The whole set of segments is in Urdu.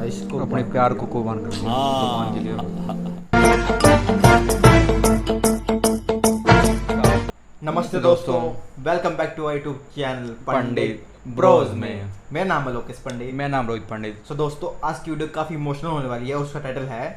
اپنے پیار کو قربان کر دیا قربان کے لیے. نمستے دوستوں، welcome back to YouTube channel Pandit bros میں. میرا نام ہے لوکیش پنڈت. میں نام روہت پنڈت. سو دوستوں، آج کی ویڈیو کافی ایموشنل ہونے والی ہے. اس کا ٹائٹل ہے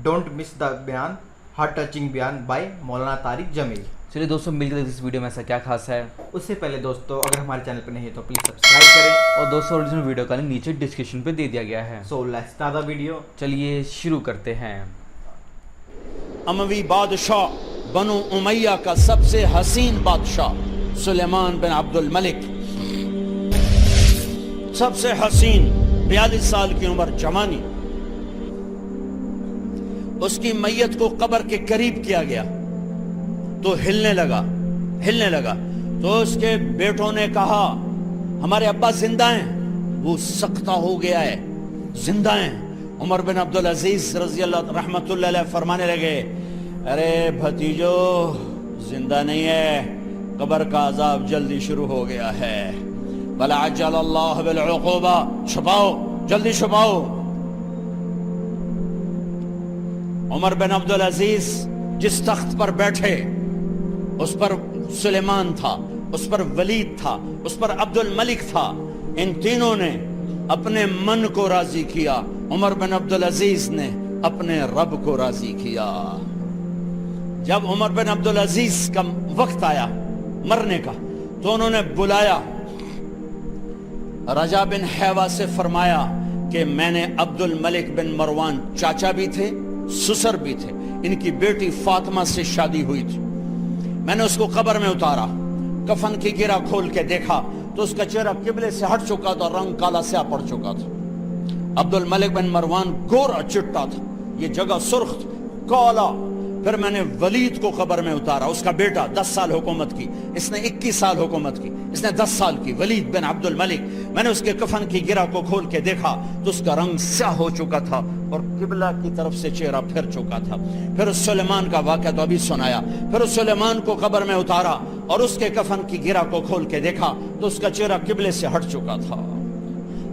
ڈونٹ مس دا بیان، ہارٹ ٹچنگ بیان بائی مولانا طارق جمیل. چلیے دوستوں، مل کے اس ویڈیو میں ایسا کیا خاص ہے. اس سے پہلے دوستوں، اگر ہمارے چینل پہ نہیں ہے تو پلیز سبسکرائب کریں. اور دوستوں، اوریجنل ویڈیو کا لنک نیچے ڈسکرپشن پہ دے دیا گیا ہے. So let's start the video. چلیے شروع کرتے ہیں. اموی بادشاہ بنو امیہ کا سب سے حسین بادشاہ سلیمان بن عبد الملک، سب سے حسین، 42 سال کی عمر، جوانی. اس کی میت کو قبر کے قریب کیا گیا تو ہلنے لگا تو اس کے بیٹوں نے کہا ہمارے ابا زندہ ہیں. وہ سکتہ ہو گیا ہے، زندہ ہیں. عمر بن عبدالعزیز رضی اللہ رحمت اللہ علیہ فرمانے لگے ارے بھتیجو، زندہ نہیں ہے، قبر کا عذاب جلدی شروع ہو گیا ہے. بل عجل اللہ بالعقوبہ، چھپاؤ، جلدی چھپاؤ. عمر بن عبدالعزیز جس تخت پر بیٹھے اس پر سلیمان تھا، اس پر ولید تھا، اس پر عبد الملک تھا. ان تینوں نے اپنے من کو راضی کیا، عمر بن عبدالعزیز نے اپنے رب کو راضی کیا. جب عمر بن عبدالعزیز کا وقت آیا مرنے کا تو انہوں نے بلایا رجا بن حیوہ سے، فرمایا کہ میں نے عبد الملک بن مروان، چاچا بھی تھے سسر بھی تھے، ان کی بیٹی فاطمہ سے شادی ہوئی تھی. میں نے اس کو قبر میں اتارا، کفن کی گرہ کھول کے دیکھا تو اس کا چہرہ قبلے سے ہٹ چکا تھا، رنگ کالا سیاہ پڑ چکا تھا. عبد الملک بن مروان گورا چٹا تھا، یہ جگہ سرخ تھی، کالا. پھر میں نے ولید کو قبر میں اتارا، اس کا بیٹا 10 سال حکومت کی، اس نے 21 سال حکومت کی، اس نے 10 سال کی، ولید بن عبد الملک. میں نے اس کے کفن کی گرہ کو کھول کے دیکھا تو اس کا رنگ سیاہ ہو چکا تھا اور قبلہ کی طرف سے چہرہ پھر چکا تھا. پھر سلیمان کا واقعہ تو ابھی سنایا. پھر سلیمان کو قبر میں اتارا اور اس کے کفن کی گرہ کو کھول کے دیکھا تو اس کا چہرہ قبلے سے ہٹ چکا تھا.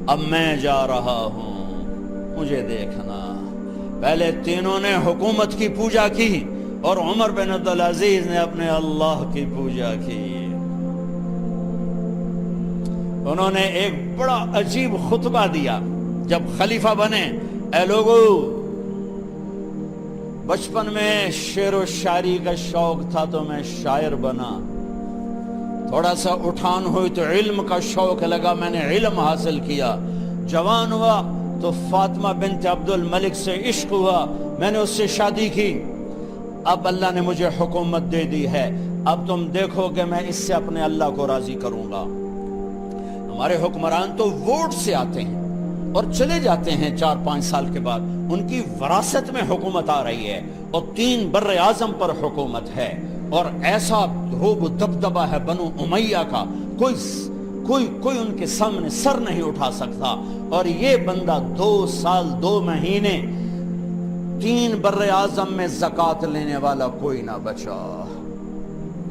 اب میں جا رہا ہوں، مجھے دیکھنا. پہلے تینوں نے حکومت کی پوجا کی اور عمر بن عبدالعزیز نے اپنے اللہ کی پوجا کی. انہوں نے ایک بڑا عجیب خطبہ دیا جب خلیفہ بنے. اے لوگو، بچپن میں شعر و شاعری کا شوق تھا تو میں شاعر بنا. تھوڑا سا اٹھان ہوئی تو علم کا شوق لگا، میں نے علم حاصل کیا. جوان ہوا تو فاطمہ بنت عبد الملک سے عشق ہوا، میں نے اس سے شادی کی. اب اللہ نے مجھے حکومت دے دی ہے، اب تم دیکھو کہ میں اس سے اپنے اللہ کو راضی کروں گا. ہمارے حکمران تو ووٹ سے آتے ہیں اور چلے جاتے ہیں 4-5 سال کے بعد. ان کی وراثت میں حکومت آ رہی ہے اور 3 بر اعظم پر حکومت ہے اور ایسا روب و دبدبہ ہے بنو امیہ کا، کوئی ان کے سامنے سر نہیں اٹھا سکتا. اور یہ بندہ 2 سال 2 مہینے 3 بر اعظم میں زکوٰۃ لینے والا کوئی نہ بچا،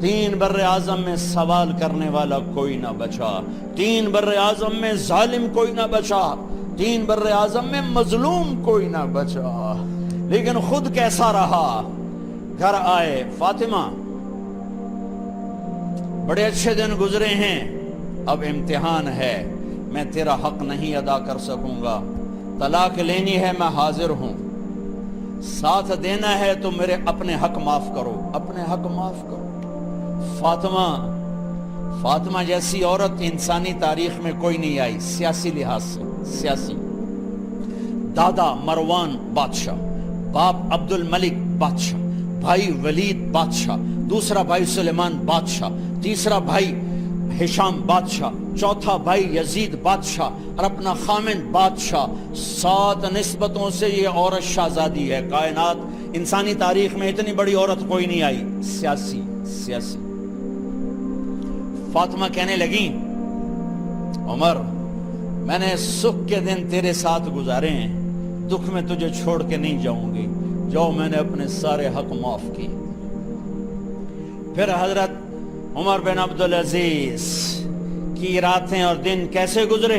3 بر اعظم میں سوال کرنے والا کوئی نہ بچا، 3 بر اعظم میں ظالم کوئی نہ بچا، 3 بر اعظم میں مظلوم کوئی نہ بچا. لیکن خود کیسا رہا؟ گھر آئے، فاطمہ بڑے اچھے دن گزرے ہیں، اب امتحان ہے، میں تیرا حق نہیں ادا کر سکوں گا. طلاق لینی ہے، میں حاضر ہوں. ساتھ دینا ہے تو میرے اپنے حق معاف کرو، اپنے حق معاف کرو. فاطمہ جیسی عورت انسانی تاریخ میں کوئی نہیں آئی سیاسی لحاظ سے. سیاسی، دادا مروان بادشاہ، باپ عبد الملک بادشاہ، بھائی ولید بادشاہ، دوسرا بھائی سلیمان بادشاہ، تیسرا بھائی ہشام بادشاہ، چوتھا بھائی یزید بادشاہ اور اپنا خامن بادشاہ. 7 نسبتوں سے یہ عورت شہزادی ہے. کائنات انسانی تاریخ میں اتنی بڑی عورت کوئی نہیں آئی. سیاسی. فاطمہ کہنے لگی عمر، میں نے سکھ کے دن تیرے ساتھ گزارے ہیں، دکھ میں تجھے چھوڑ کے نہیں جاؤں گی. جاؤ، میں نے اپنے سارے حق معاف کیے. پھر حضرت عمر بن عبدالعزیز کی راتیں اور دن کیسے گزرے؟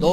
2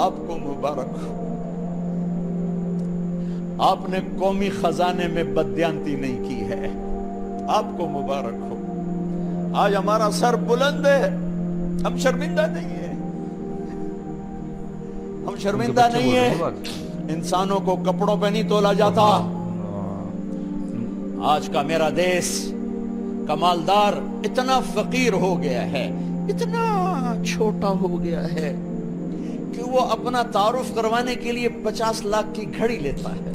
آپ کو مبارک ہو. آپ نے قومی خزانے میں بددیانتی نہیں کی ہے. آپ کو مبارک ہو. آج ہمارا سر بلند ہے, ہم شرمندہ نہیں ہیں. ہم شرمندہ نہیں ہیں. انسانوں کو کپڑوں پہ نہیں تولا جاتا. آج کا میرا دیس کا مالدار اتنا فقیر ہو گیا ہے, اتنا چھوٹا ہو گیا ہے کہ وہ اپنا تعارف کروانے کے لیے 50 لاکھ کی گھڑی لیتا ہے,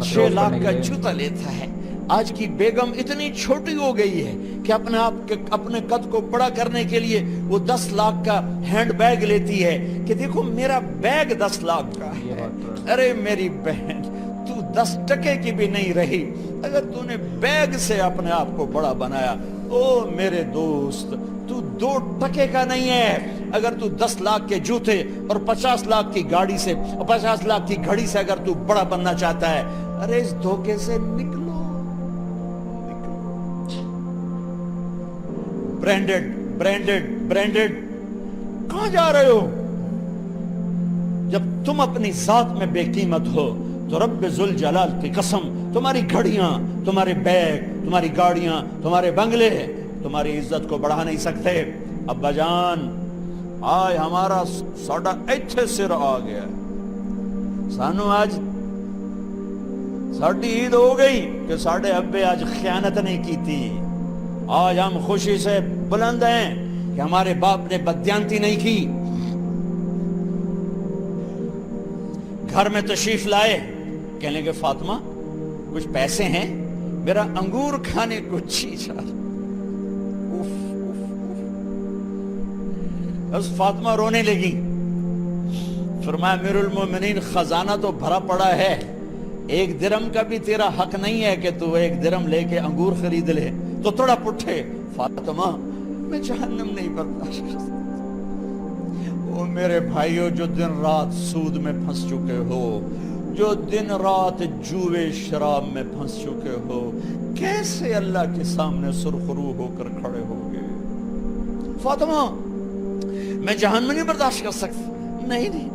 6 لاکھ کا جوتا لیتا ہے. آج کی بیگم اتنی چھوٹی ہو گئی ہے کہ اپنے قد کو بڑا کرنے کے لیے وہ 10 لاکھ کا ہینڈ بیگ لیتی ہے کہ دیکھو میرا بیگ 10 لاکھ کا ہے. ارے میری بہن, تو 10 ٹکے کی بھی نہیں رہی. اگر تو نے بیگ سے اپنے آپ کو بڑا بنایا, او میرے دوست, تو 2 ٹکے کا نہیں ہے. اگر تو 10 لاکھ کے جوتے اور 50 لاکھ کی گاڑی سے اور 50 لاکھ کی گھڑی سے اگر تو بڑا بننا چاہتا ہے, ارے اس دھوکے سے نکلو. برینڈڈ برینڈڈ برینڈڈ کہاں جا رہے ہو؟ جب تم اپنی ذات میں بے قیمت ہو تو رب ذوالجلال کی قسم, تمہاری گھڑیاں, تمہارے بیگ, تمہاری گاڑیاں, تمہارے بنگلے تمہاری عزت کو بڑھا نہیں سکتے. ابا جان, آج ہمارا ساڈا ایتھے سر آ گیا. سانو آج ساڈی عید ہو گئی کہ ساڈے ابے آج خیانت نہیں کی تھی. آج ہم خوشی سے بلند ہیں کہ ہمارے باپ نے بددیانتی نہیں کی. گھر میں تشریف لائے, کہنے لگے فاطمہ کچھ پیسے ہیں, میرا انگور کھانے کو جی چاہ. بس فاطمہ رونے لگی. فرمایا امیر المومنین, خزانہ تو بھرا پڑا ہے, 1 درہم کا بھی تیرا حق نہیں ہے کہ تو 1 درہم لے کے انگور خرید لے. تو تھوڑا پٹھے, فاطمہ میں جہنم نہیں برداشت کر سکتا. او میرے بھائیو, جو دن رات سود میں پھنس چکے ہو, جو دن رات جوے شراب میں پھنس چکے ہو, کیسے اللہ کے سامنے سرخرو ہو کر کھڑے ہوگے؟ فاطمہ میں جہنم نہیں برداشت کر سکتا. نہیں,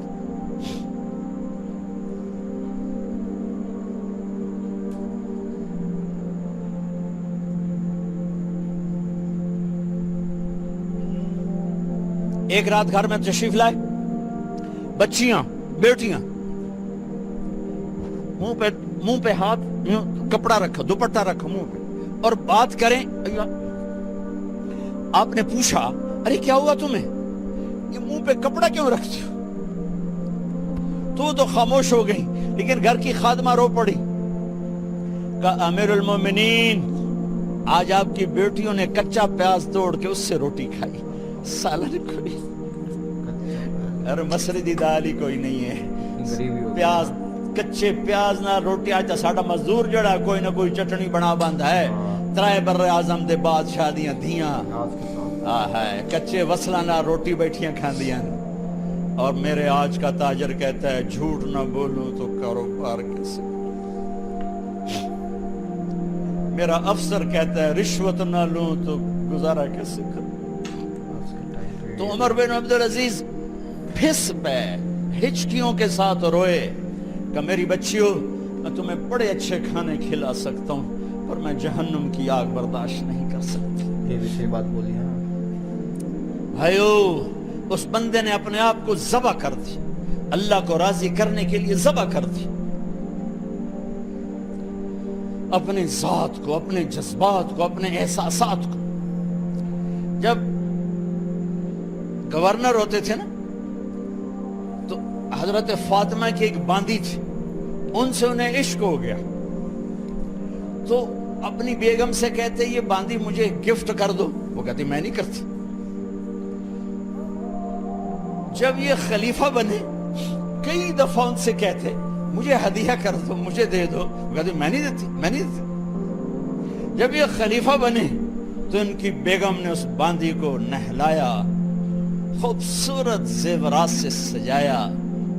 ایک رات گھر میں تشریف لائے, بچیاں, بیٹیاں, منہ پہ ہاتھ, کپڑا رکھا, دوپٹہ رکھا منہ پہ, اور بات کریں. آپ نے پوچھا ارے کیا ہوا تمہیں, یہ منہ پہ کپڑا کیوں رکھتی ہو؟ تو خاموش ہو گئی. لیکن گھر کی خادمہ رو پڑی. کہا امیر المومنین, آج آپ کی بیٹیوں نے کچا پیاز توڑ کے اس سے روٹی کھائی, سالن کوئی, اور مسردی دال ہی کوئی نہیں ہے, پیاز, کچے پیاز نہ روٹی. آج ساڈا مزدور جڑا کوئی نہ کوئی چٹنی بنا بندا ہے. 3 بر اعظم دے بعد شادیاں دیاں, کچے وصلہ نہ روٹی بیٹھیاں کھاندیاں. اور میرے آج کا تاجر کہتا ہے جھوٹ نہ بولوں تو کاروبار کیسے. میرا افسر کہتا ہے رشوت نہ لوں تو گزارا کیسے کروں. تو عمر بن عبدالعزیز پھس پہ ہچکیوں کے ساتھ روئے کہ میری بچیوں, میں تمہیں بڑے اچھے کھانے کھلا سکتا ہوں پر میں جہنم کی آگ برداشت نہیں کر سکتی. یہ بھی صحیح بات بولی ہے بھائیو. اس بندے نے اپنے آپ کو ذبح کر دی, اللہ کو راضی کرنے کے لیے ذبح کر دی. اپنے ذات کو, اپنے جذبات کو, اپنے احساسات کو. جب گورنر ہوتے تھے نا تو حضرت فاطمہ کی ایک باندی تھی, ان سے انہیں عشق ہو گیا. تو اپنی بیگم سے کہتے یہ باندی مجھے گفٹ کر دو. وہ کہتی میں نہیں کرتی. جب یہ خلیفہ بنے کئی دفعہ ان سے کہتے مجھے ہدیہ کر دو, مجھے دے دو. وہ کہتی میں نہیں دیتی, میں نہیں دیتی. جب یہ خلیفہ بنے تو ان کی بیگم نے اس باندی کو نہلایا, خوبصورت زیورات سے سجایا,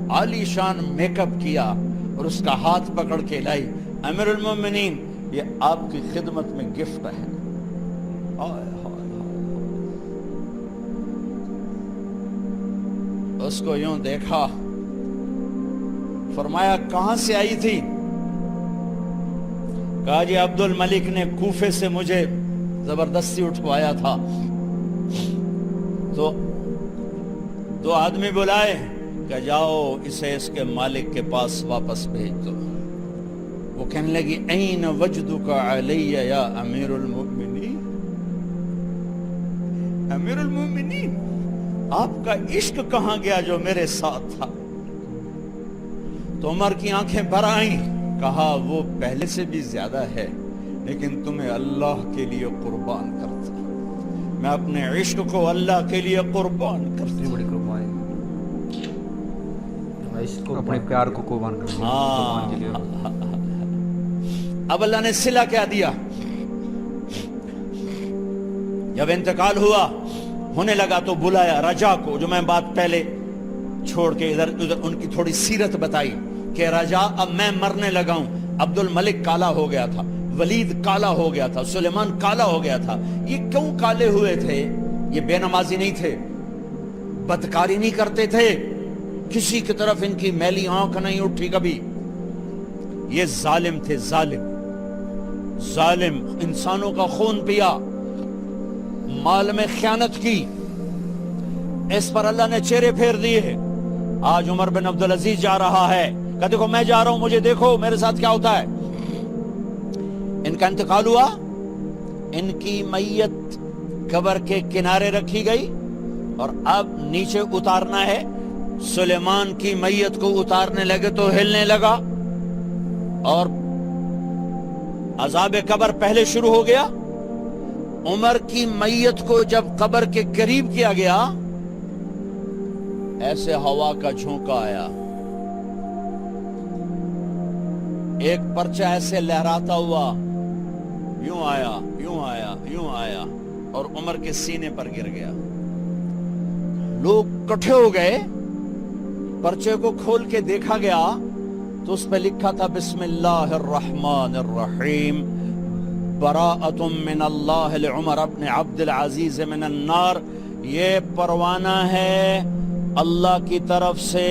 عالی شان میک اپ کیا اور اس کا ہاتھ پکڑ کے لائی. امیر المومنین, یہ آپ کی خدمت میں گفٹ ہے. اس کو یوں دیکھا فرمایا کہاں سے آئی تھی؟ کہا جی عبد الملک نے کوفے سے مجھے زبردستی اٹھوایا تھا، تو دو آدمی بلائے کہ جاؤ اسے اس کے مالک کے پاس واپس بھیج دو۔ وہ کہنے لگی این وجدک علی یا امیر المؤمنین، امیر المؤمنین آپ کا عشق کہاں گیا جو میرے ساتھ تھا؟ تو عمر کی آنکھیں بھر آئیں، کہا وہ پہلے سے بھی زیادہ ہے، لیکن تمہیں اللہ کے لیے قربان کرتا، میں اپنے عشق کو اللہ کے لیے قربان کرتا۔ اتنی بڑی قربانی، اپنے پیار کو قربان کر دیا قربان کے لیے۔ اب اللہ نے صلہ کیا دیا؟ جب انتقال ہوا ہونے لگا تو بلایا رجا کو، جو میں بات پہلے چھوڑ کے ادھر ان کی تھوڑی سیرت بتائی کہ رجا اب میں مرنے لگا ہوں، عبد الملک کالا ہو گیا تھا، ولید کالا ہو گیا تھا، سلیمان کالا ہو گیا تھا۔ یہ کیوں کالے ہوئے تھے؟ یہ بے نمازی نہیں تھے، بدکاری نہیں کرتے تھے، کسی کی طرف ان کی میلی آنکھ نہیں اٹھی کبھی، یہ ظالم تھے، ظالم انسانوں کا خون پیا، مال میں خیانت کی، اس پر اللہ نے چہرے پھیر دیے۔ آج عمر بن عبدالعزیز جا رہا ہے کہ دیکھو میں جا رہا ہوں، مجھے دیکھو میرے ساتھ کیا ہوتا ہے۔ ان کا انتقال ہوا، ان کی میت قبر کے کنارے رکھی گئی اور اب نیچے اتارنا ہے۔ سلیمان کی میت کو اتارنے لگے تو ہلنے لگا اور عذاب قبر پہلے شروع ہو گیا۔ عمر کی میت کو جب قبر کے قریب کیا گیا، ایسے ہوا کا جھونکا آیا، ایک پرچہ ایسے لہراتا ہوا یوں آیا، یوں آیا، یوں آیا اور عمر کے سینے پر گر گیا۔ لوگ کٹھے ہو گئے، پرچے کو کھول کے دیکھا گیا تو اس پہ لکھا تھا بسم اللہ الرحمن الرحیم، براءۃ من اللہ لعمر بن عبد العزیز من النار۔ یہ پروانہ ہے اللہ کی طرف سے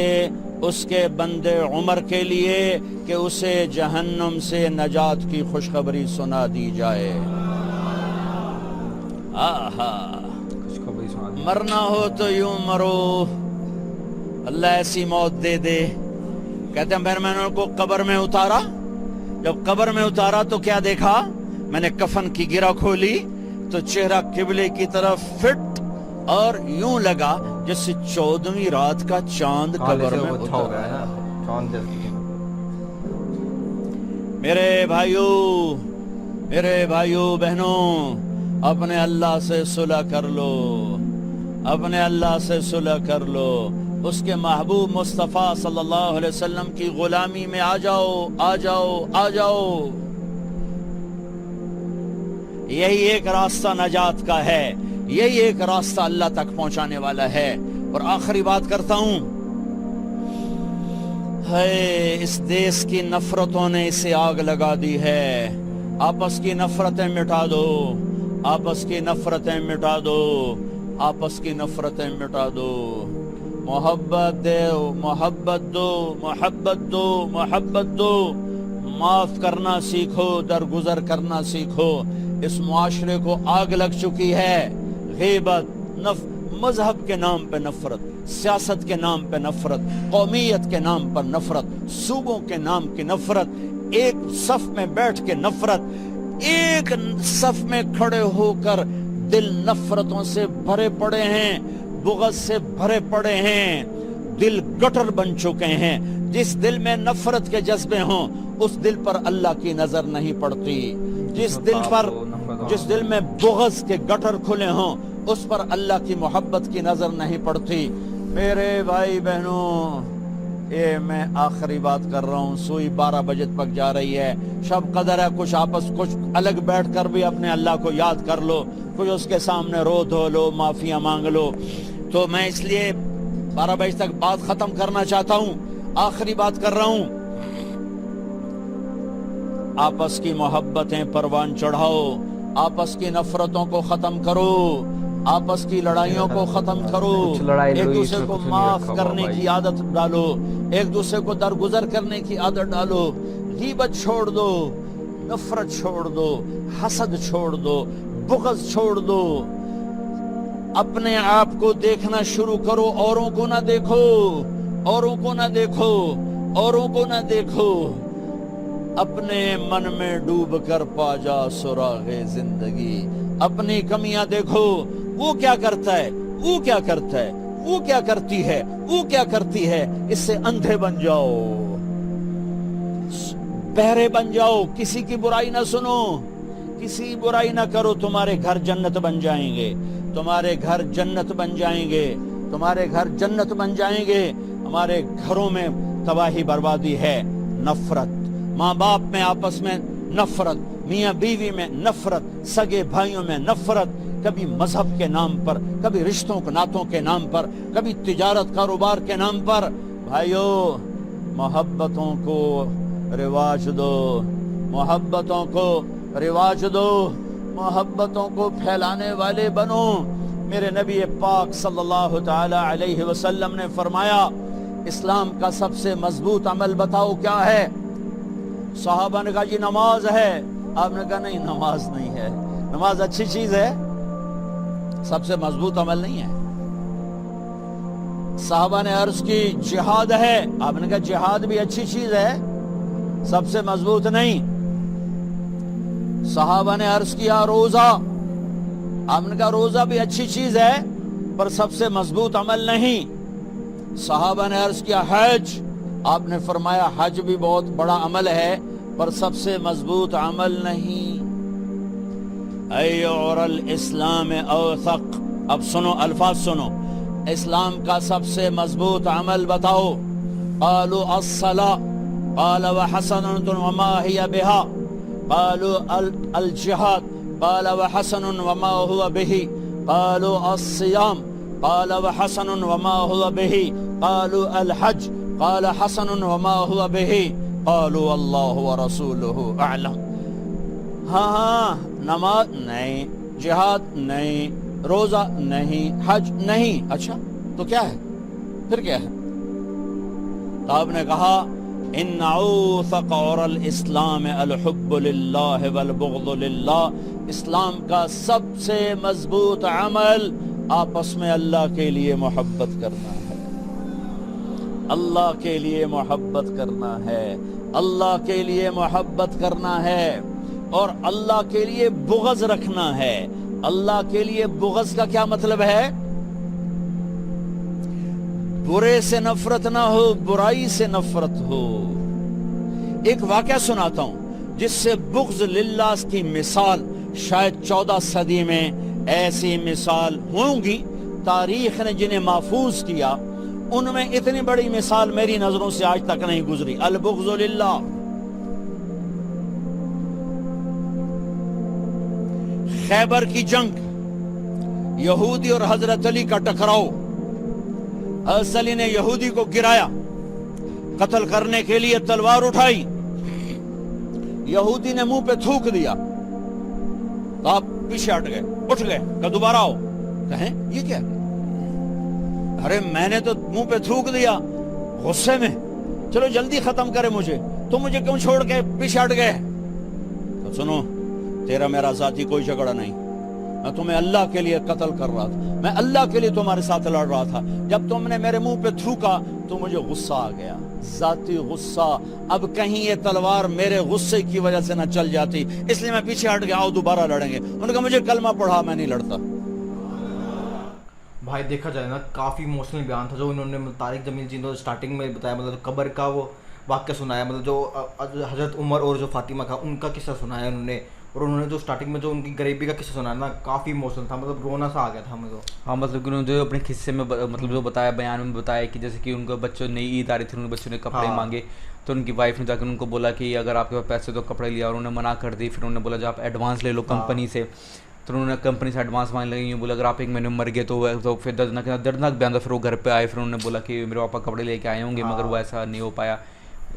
اس کے بندے عمر کے لیے کہ اسے جہنم سے نجات کی خوشخبری سنا دی جائے۔ آہا، خوشخبری سنا دی۔ مرنا ہو تو یوں مرو، اللہ ایسی موت دے دے۔ کہتے ہیں پھر میں نے ان کو قبر میں اتارا، جب قبر میں اتارا تو کیا دیکھا؟ میں نے کفن کی گرہ کھولی تو چہرہ قبلے کی طرف فٹ اور یوں لگا جیسے 14ویں رات کا چاند قبر میں اچھا ہو گیا ہے نا، چاند جیسے۔ میرے بھائیوں بہنوں، اپنے اللہ سے صلح کر لو، اپنے اللہ سے صلح کر لو، اس کے محبوب مصطفیٰ صلی اللہ علیہ وسلم کی غلامی میں آ جاؤ، آ جاؤ، آ جاؤ۔ یہی ایک راستہ نجات کا ہے، یہی ایک راستہ اللہ تک پہنچانے والا ہے۔ اور آخری بات کرتا ہوں، ہے اس دیش کی نفرتوں نے اسے آگ لگا دی ہے۔ آپس کی نفرتیں مٹا دو، آپس کی نفرتیں مٹا دو، آپس کی نفرتیں مٹا دو۔ محبت دو، محبت دو، محبت دو، محبت دو۔ معاف کرنا سیکھو، درگزر کرنا سیکھو۔ اس معاشرے کو آگ لگ چکی ہے، غیبت، مذہب کے نام پہ نفرت، سیاست کے نام پہ نفرت، قومیت کے نام پر نفرت، صوبوں کے نام کی نفرت، ایک صف میں بیٹھ کے نفرت، ایک صف میں کھڑے ہو کر دل نفرتوں سے بھرے پڑے ہیں، بغض سے بھرے پڑے ہیں، دل گٹر بن چکے ہیں۔ جس دل میں نفرت کے جذبے ہوں اس دل پر اللہ کی نظر نہیں پڑتی، جس دل میں بغض کے گٹر کھلے ہوں اس پر اللہ کی محبت کی نظر نہیں پڑتی۔ میرے بھائی بہنوں، یہ میں آخری بات کر رہا ہوں، سوئی 12 بجے تک جا رہی ہے، شب قدر ہے، کچھ الگ بیٹھ کر بھی اپنے اللہ کو یاد کر لو، کچھ اس کے سامنے رو دھو لو، معافیاں مانگ لو۔ تو میں اس لیے 12 بجے تک بات ختم کرنا چاہتا ہوں، آخری بات کر رہا ہوں، آپس کی محبتیں پروان چڑھاؤ، آپس کی نفرتوں کو ختم کرو، آپس کی لڑائیوں کو ختم کرو, کچھ لڑائی ایک لوئی دوسرے اس میں کو کچھ نہیں معاف رکھا ہوا کرنے بھائی. کی عادت ڈالو, ایک دوسرے کو درگزر کرنے کی عادت ڈالو, غیبت چھوڑ دو, نفرت چھوڑ دو, حسد چھوڑ دو, بغض چھوڑ دو. اپنے آپ کو دیکھنا شروع کرو, اوروں کو نہ دیکھو, اوروں کو نہ دیکھو, اوروں کو نہ دیکھو. اپنے من میں ڈوب کر پا جا سراغ زندگی. اپنی کمیاں دیکھو, وہ کیا کرتا ہے, وہ کیا کرتا ہے, وہ کیا کرتی ہے, وہ کیا کرتی ہے, اس سے اندھے بن جاؤ, بہرے بن جاؤ, کسی کی برائی نہ سنو, کسی برائی نہ کرو. تمہارے گھر جنت بن جائیں گے, تمہارے گھر جنت بن جائیں گے, تمہارے گھر جنت بن جائیں گے. ہمارے گھروں میں تباہی بربادی ہے, نفرت, ماں باپ میں آپس میں نفرت, میاں بیوی میں نفرت, سگے بھائیوں میں نفرت, کبھی مذہب کے نام پر, کبھی رشتوں کو ناتوں کے نام پر, کبھی تجارت کاروبار کے نام پر. بھائیو, محبتوں کو رواج دو, محبتوں کو رواج دو, محبتوں کو پھیلانے والے بنو. میرے نبی پاک صلی اللہ تعالی علیہ وسلم نے فرمایا, اسلام کا سب سے مضبوط عمل بتاؤ کیا ہے؟ صحابہ نے کہا جی نماز ہے. آپ نے کہا نہیں, نماز نہیں ہے, نماز اچھی چیز ہے, سب سے مضبوط عمل نہیں ہے. صحابہ نے عرض کی جہاد ہے. آپ نے کہا جہاد بھی اچھی چیز ہے, سب سے مضبوط نہیں. صحابہ نے عرض کیا روزہ. آپ نے کہا روزہ بھی اچھی چیز ہے پر سب سے مضبوط عمل نہیں. صحابہ نے عرض کیا حج. آپ نے فرمایا حج بھی بہت بڑا عمل ہے پر سب سے مضبوط عمل نہیں. ایعر الاسلام اوثق. اب سنو, الفاظ سنو, اسلام کا سب سے مضبوط عمل بتاؤ. قالوا الصلاة قال وحسن وما هي بها. قالوا الجهاد قال وحسن وما هو به. قالوا الصيام قال وحسن وما هو به. قالوا الحج قال حسن وما هو به. قالوا الله ورسوله اعلم. ہاں, نماز نہیں, جہاد نہیں, روزہ نہیں, حج نہیں. اچھا تو کیا ہے, پھر کیا ہے؟ تو آپ نے کہا ان اوثق اور الاسلام الحب للہ والبغض للہ. اسلام کا سب سے مضبوط عمل آپس میں اللہ کے لیے محبت کرنا ہے, اللہ کے لیے محبت کرنا ہے, اللہ کے لیے محبت کرنا ہے, اور اللہ کے لیے بغض رکھنا ہے. اللہ کے لیے بغض کا کیا مطلب ہے؟ برے سے نفرت نہ ہو, برائی سے نفرت ہو. ایک واقعہ سناتا ہوں جس سے بغض للہ کی مثال شاید 14 صدی میں ایسی مثال ہوں گی. تاریخ نے جنہیں محفوظ کیا ان میں اتنی بڑی مثال میری نظروں سے آج تک نہیں گزری. البغض للہ. خیبر کی جنگ, یہودی اور حضرت علی کا ٹکراؤ. حضرت علی نے یہودی کو گرایا, قتل کرنے کے لیے تلوار اٹھائی, یہودی نے منہ پہ تھوک دیا تو آپ پیچھے ہٹ گئے, اٹھ گئے, کہ دوبارہ آؤ. کہیں یہ کیا؟ ارے میں نے تو منہ پہ تھوک دیا غصے میں, چلو جلدی ختم کرے مجھے, تو مجھے کیوں چھوڑ کے پیچھے ہٹ گئے؟ تو سنو, تیرا میرا ذاتی کوئی جھگڑا نہیں, میں تمہیں اللہ کے لیے قتل کر رہا تھا, میں اللہ کے لیے تمہارے ساتھ لڑ رہا تھا. جب تم نے میرے منہ پہ تھوکا تو مجھے غصہ آ گیا, ذاتی غصہ. اب کہیں یہ تلوار میرے غصے کی وجہ سے نہ چل جاتی, اس لیے میں پیچھے ہٹ گیا. آؤ دوبارہ لڑیں گے. انہوں نے کہا مجھے کلمہ پڑھا, میں نہیں لڑتا. بھائی دیکھا جائے نا, کافی ایموشنل بیان تھا جو انہوں نے طارق جمیل جی نے اسٹارٹنگ میں بتایا. مطلب قبر کا وہ واقعہ سنایا, مطلب جو حضرت عمر اور جو فاطمہ کا ان کا قصہ سنایا انہوں نے, اور انہوں نے جو اسٹارٹنگ میں جو ان کی غریبی کا قصہ سنایا نا, کافی ایموشنل تھا. مطلب رونا سا آ گیا تھا ہمیں تو. ہاں, مطلب کہ انہوں نے جو اپنے قصے میں مطلب جو بتایا, بیان میں بتایا کہ جیسے کہ ان کو بچوں نئی عید آ رہی تھی, ان بچوں نے کپڑے مانگے, تو ان کی وائف نے جا کر ان کو بولا کہ اگر آپ کے پاس پیسے تو کپڑے لیا, اور انہوں نے منع کر دی. پھر انہوں نے بولا جب آپ ایڈوانس لے لو کمپنی سے, تو انہوں نے کمپنی سے ایڈوانس مانگنے لگی. بولا اگر آپ ایک مہینے میں مر گئے تو پھر دردناک بیان تھا. پھر وہ گھر پہ آئے, پھر انہوں نے بولا کہ میرے پاپا کپڑے لے کے آئے ہوں گے, مگر وہ ایسا نہیں ہو پایا.